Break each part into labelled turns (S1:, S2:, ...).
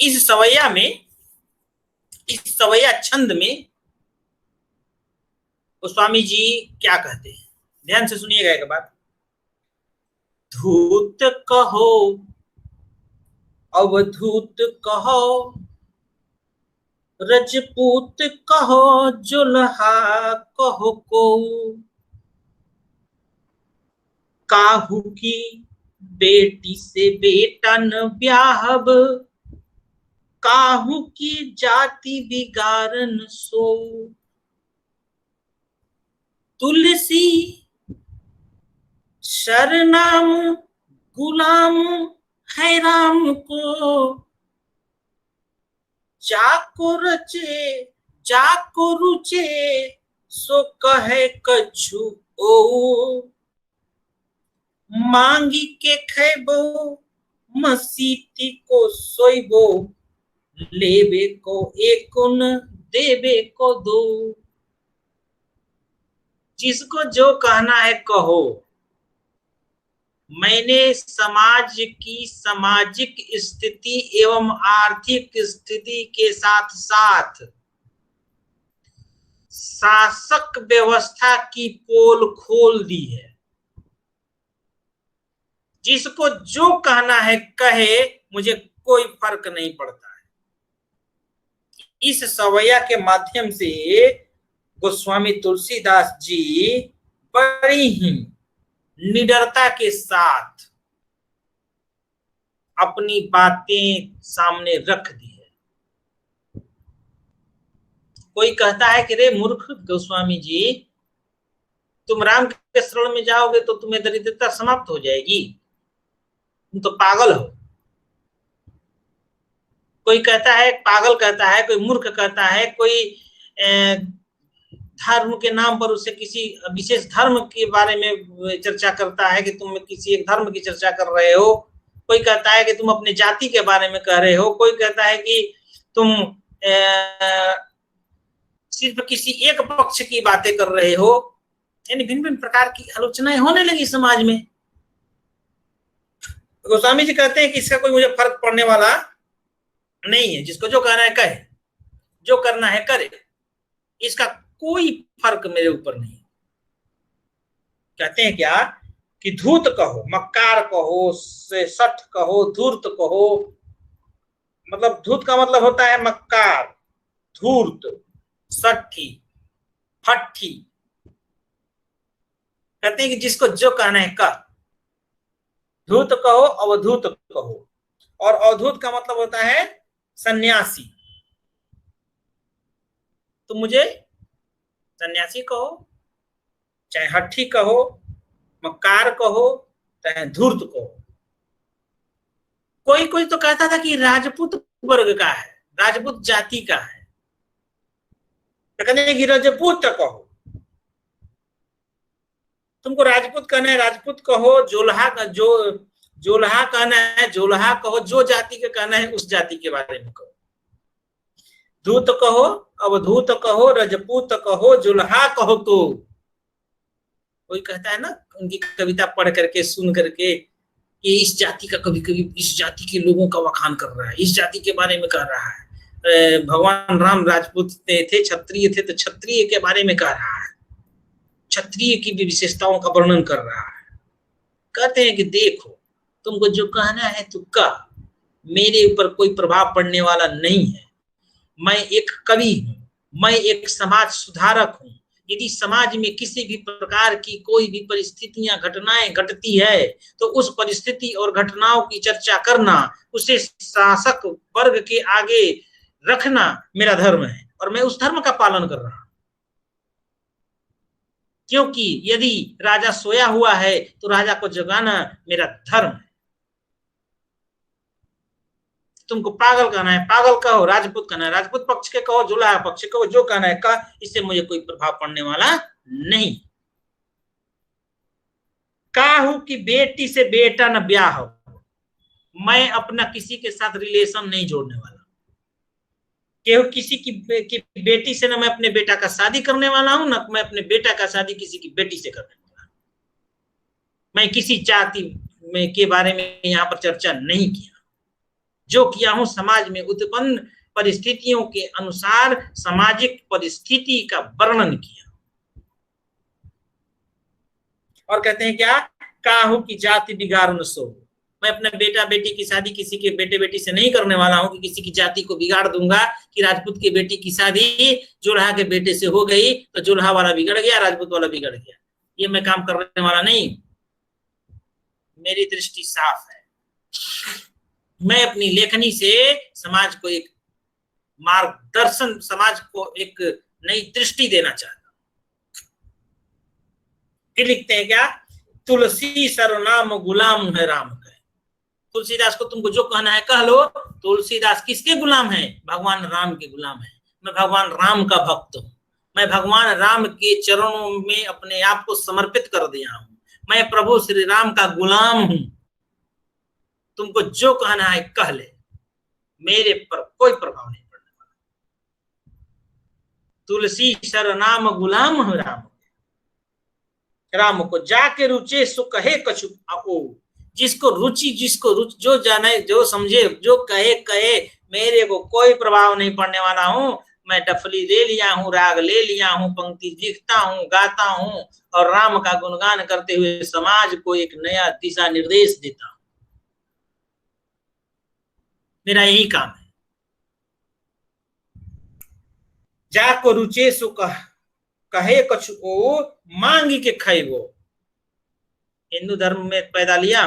S1: इस सवैया में, इस सवैया छंद में गोस्वामी जी क्या कहते हैं, ध्यान से सुनिएगा एक बात। धूत कहो अवधूत कहो, रजपूत कहो जुल्हा कहो को, काहू की बेटी से बेटा न ब्याहब, काहू की जाति बिगाड़न सो, तुलसी शरनाम गुलाम है राम को, जाको रचे जाको रुचे सो कहे कछु ओ, मांगी के खेबो मसीती को सोइबो, लेबे को एक न देबे को दो। जिसको जो कहना है कहो। मैंने समाज की सामाजिक स्थिति एवं आर्थिक स्थिति के साथ साथ शासक व्यवस्था की पोल खोल दी है। जिसको जो कहना है कहे, मुझे कोई फर्क नहीं पड़ता है। इस सवैया के माध्यम से गोस्वामी तुलसीदास जी बड़ी ही निडरता के साथ अपनी बातें सामने रख दी है। कोई कहता है कि रे मूर्ख गोस्वामी जी, तुम राम के शरण में जाओगे तो तुम्हें दरिद्रता समाप्त हो जाएगी, तुम तो पागल हो। कोई कहता है, पागल कहता है, कोई मूर्ख कहता है, कोई धर्म के नाम पर उससे किसी विशेष धर्म के बारे में चर्चा करता है कि तुम किसी एक धर्म की चर्चा कर रहे हो। कोई कहता है कि तुम अपने जाति के बारे में कह रहे हो। कोई कहता है कि तुम सिर्फ किसी एक पक्ष की बातें कर रहे हो। यानी भिन्न भिन्न प्रकार की आलोचनाएं होने लगी समाज में। गोस्वामी जी कहते हैं कि इसका कोई मुझे फर्क पड़ने वाला नहीं है। जिसको जो कहना है कहे, जो करना है करे, इसका कोई फर्क मेरे ऊपर नहीं। कहते हैं क्या कि धूत कहो, मक्कार कहो, सठ कहो, धूर्त कहो। मतलब धूत का मतलब होता है मक्कार, धूर्त, सठी, फट्ठी। कहते हैं कि जिसको जो कहना है कह। धूत कहो, अवधूत कहो। और अवधूत का मतलब होता है सन्यासी। तो मुझे सन्यासी कहो, चाहे हट्ठी कहो, मक्कार कहो, चाहे धूर्त कहो। कोई कोई तो कहता था कि राजपूत वर्ग का है, राजपूत जाति का है, तो कहते हैं कि राजपूत कहो। तुमको राजपूत कहना है राजपूत कहो, जोल्हा का जोल्हा कहना है जोल्हा कहो, जो जाति का कहना है उस जाति के बारे में कहो। धूत कहो, अवधूत कहो, रजपूत कहो, जुल्हा कहो। तो कोई कहता है ना उनकी कविता पढ़ करके, सुन करके, कि इस जाति का कभी कभी इस जाति के लोगों का वखान कर रहा है, इस जाति के बारे में कह रहा है। भगवान राम राजपूत थे, क्षत्रिय थे, तो क्षत्रिय के बारे में कह रहा है, क्षत्रिय की भी विशेषताओं का वर्णन कर रहा है। कहते हैं कि देखो, तुमको जो कहना है तो कह, मेरे ऊपर कोई प्रभाव पड़ने वाला नहीं है। मैं एक कवि हूं, मैं एक समाज सुधारक हूं। यदि समाज में किसी भी प्रकार की कोई भी परिस्थितियां, घटनाएं घटती है, तो उस परिस्थिति और घटनाओं की चर्चा करना, उसे शासक वर्ग के आगे रखना मेरा धर्म है, और मैं उस धर्म का पालन कर रहा हूं। क्योंकि यदि राजा सोया हुआ है तो राजा को जगाना मेरा धर्म है। तुमको पागल कहना है पागल कहो, राजपूत कहना है राजपूत पक्ष के कहो, जुल्हा पक्ष कहो, जो कहना है कह, इससे मुझे कोई प्रभाव पड़ने वाला नहीं। काहू की बेटी से बेटा न ब्याह हो, मैं अपना किसी के साथ रिलेशन नहीं जोड़ने वाला। केहू किसी की बेटी से ना मैं अपने बेटा का शादी करने वाला हूं, ना मैं अपने बेटा का शादी किसी की बेटी से करने वाला। मैं किसी जाति में के बारे में यहां पर चर्चा नहीं किया। जो किया हूं समाज में उत्पन्न परिस्थितियों के अनुसार सामाजिक परिस्थिति का वर्णन किया। और कहते हैं क्या, काहू की जाति बिगाड़ न सो। मैं अपने बेटा बेटी की शादी किसी के बेटे बेटी से नहीं करने वाला हूं कि किसी की जाति को बिगाड़ दूंगा कि राजपूत की बेटी की शादी जोल्हा के बेटे से हो गई तो जोल्हा वाला बिगड़ गया, राजपूत वाला बिगड़ गया। ये मैं काम करने वाला नहीं। मेरी दृष्टि साफ है। मैं अपनी लेखनी से समाज को एक मार्गदर्शन, समाज को एक नई दृष्टि देना चाहता हूं। फिर लिखते हैं क्या, तुलसी सर्वनाम गुलाम है राम का। तुलसीदास को तुमको जो कहना है कह लो। तुलसीदास किसके गुलाम है? भगवान राम के गुलाम है। मैं भगवान राम का भक्त हूं। मैं भगवान राम के चरणों में अपने आप को समर्पित कर दिया हूं। मैं प्रभु श्री राम का गुलाम हूं। तुमको जो कहना है कह ले, मेरे पर कोई प्रभाव नहीं पड़ने वाला। तुलसी सर्वनाम गुलाम है राम। राम को जाके रुचे सो कहे कछु ओ। जिसको रुचि जो जाने जो समझे जो कहे कहे, मेरे को कोई प्रभाव नहीं पड़ने वाला हूं। मैं डफली ले लिया हूं, राग ले लिया हूं, पंक्ति लिखता हूं, गाता हूं और राम का गुणगान करते हुए समाज को एक नया दिशा निर्देश देता हूं। मेरा यही काम है। जाको रुचे सो कहे कछु ओ, मांगी के खैबो। हिंदू धर्म में पैदा लिया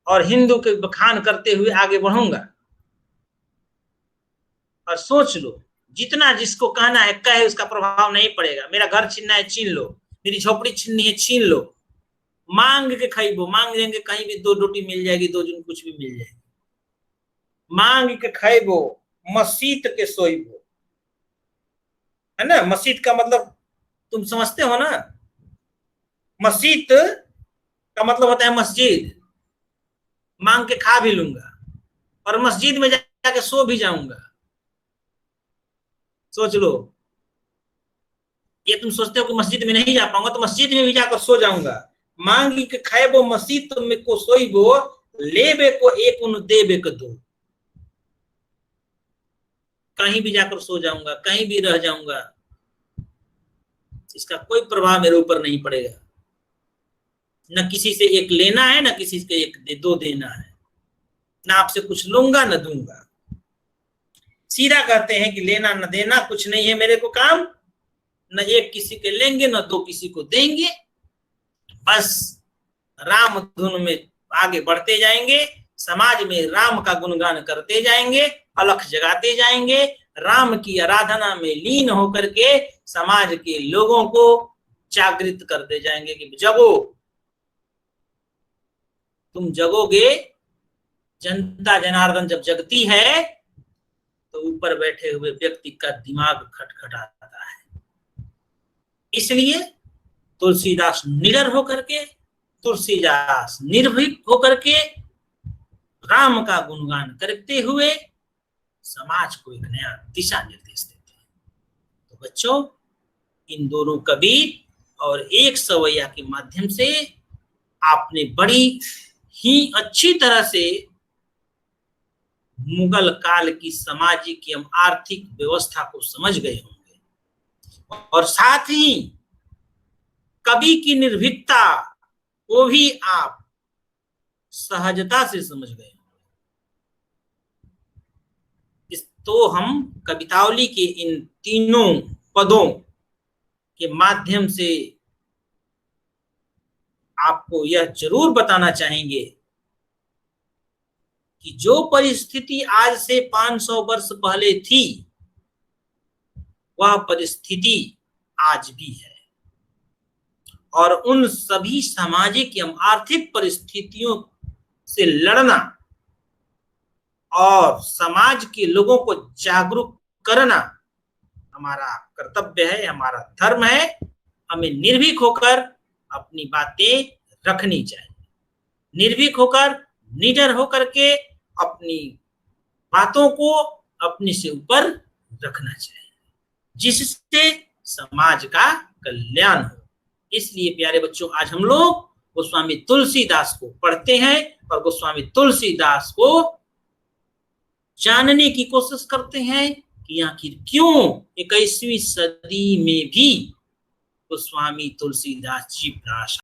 S1: और हिंदू के बखान करते हुए आगे बढ़ूंगा। और सोच लो, जितना जिसको कहना है कहे, उसका प्रभाव नहीं पड़ेगा। मेरा घर छीनना है छीन लो, मेरी झोपड़ी छीननी है छीन लो। मांग के खैबो, मांग लेंगे, कहीं भी दो रोटी मिल जाएगी, दो जन कुछ भी मिल जाएगी। मांग के खैबो मसीत के सोईबो, है ना। मसीत का मतलब तुम समझते हो ना। मसीत का मतलब होता है मस्जिद। मांग के खा भी लूंगा और मस्जिद में जाके सो भी जाऊंगा। सोच लो, ये तुम सोचते हो कि मस्जिद में नहीं जा पाऊंगा, तो मस्जिद में भी जाकर सो जाऊंगा। मांगी के खैबो मसीत में को सोईबो, लेबे को एक उन देबे को दो। कहीं भी जाकर सो जाऊंगा, कहीं भी रह जाऊंगा, इसका कोई प्रभाव मेरे ऊपर नहीं पड़ेगा। न किसी से एक लेना है, न किसी से एक दो देना है। ना आपसे कुछ लूंगा न दूंगा। सीधा कहते हैं कि लेना न देना कुछ नहीं है मेरे को काम। न एक किसी के लेंगे, न दो किसी को देंगे। बस राम धुन में आगे बढ़ते जाएंगे, समाज में राम का गुणगान करते जाएंगे, अलख जगाते जाएंगे, राम की आराधना में लीन होकर के समाज के लोगों को जागृत करते जाएंगे कि जगो, तुम जगोगे। जनता जनार्दन जब जगती है तो ऊपर बैठे हुए व्यक्ति का दिमाग खटखटाता है। इसलिए तुलसीदास निडर होकर के, तुलसीदास निर्भीक होकर के राम का गुणगान करते हुए समाज को एक नया दिशा निर्देश देते हैं। तो बच्चों, इन दोनों कवि और एक सवैया के माध्यम से आपने बड़ी ही अच्छी तरह से मुगल काल की सामाजिक एवं आर्थिक व्यवस्था को समझ गए होंगे और साथ ही कवि की निर्भीकता को भी आप सहजता से समझ गए होंगे। तो हम कवितावली के इन तीनों पदों के माध्यम से आपको यह जरूर बताना चाहेंगे कि जो परिस्थिति आज से 500 वर्ष पहले थी, वह परिस्थिति आज भी है। और उन सभी सामाजिक एवं आर्थिक परिस्थितियों से लड़ना और समाज के लोगों को जागरूक करना हमारा कर्तव्य है, हमारा धर्म है। हमें निर्भीक होकर अपनी बातें रखनी चाहिए, निर्भीक होकर, निडर होकर के अपनी बातों को अपने से ऊपर रखना चाहिए, जिससे समाज का कल्याण हो। इसलिए प्यारे बच्चों, आज हम लोग गोस्वामी तुलसीदास को पढ़ते हैं और गोस्वामी तुलसीदास को जानने की कोशिश करते हैं कि आखिर क्यों 21वीं सदी में भी गोस्वामी तुलसीदास जी प्रार्थना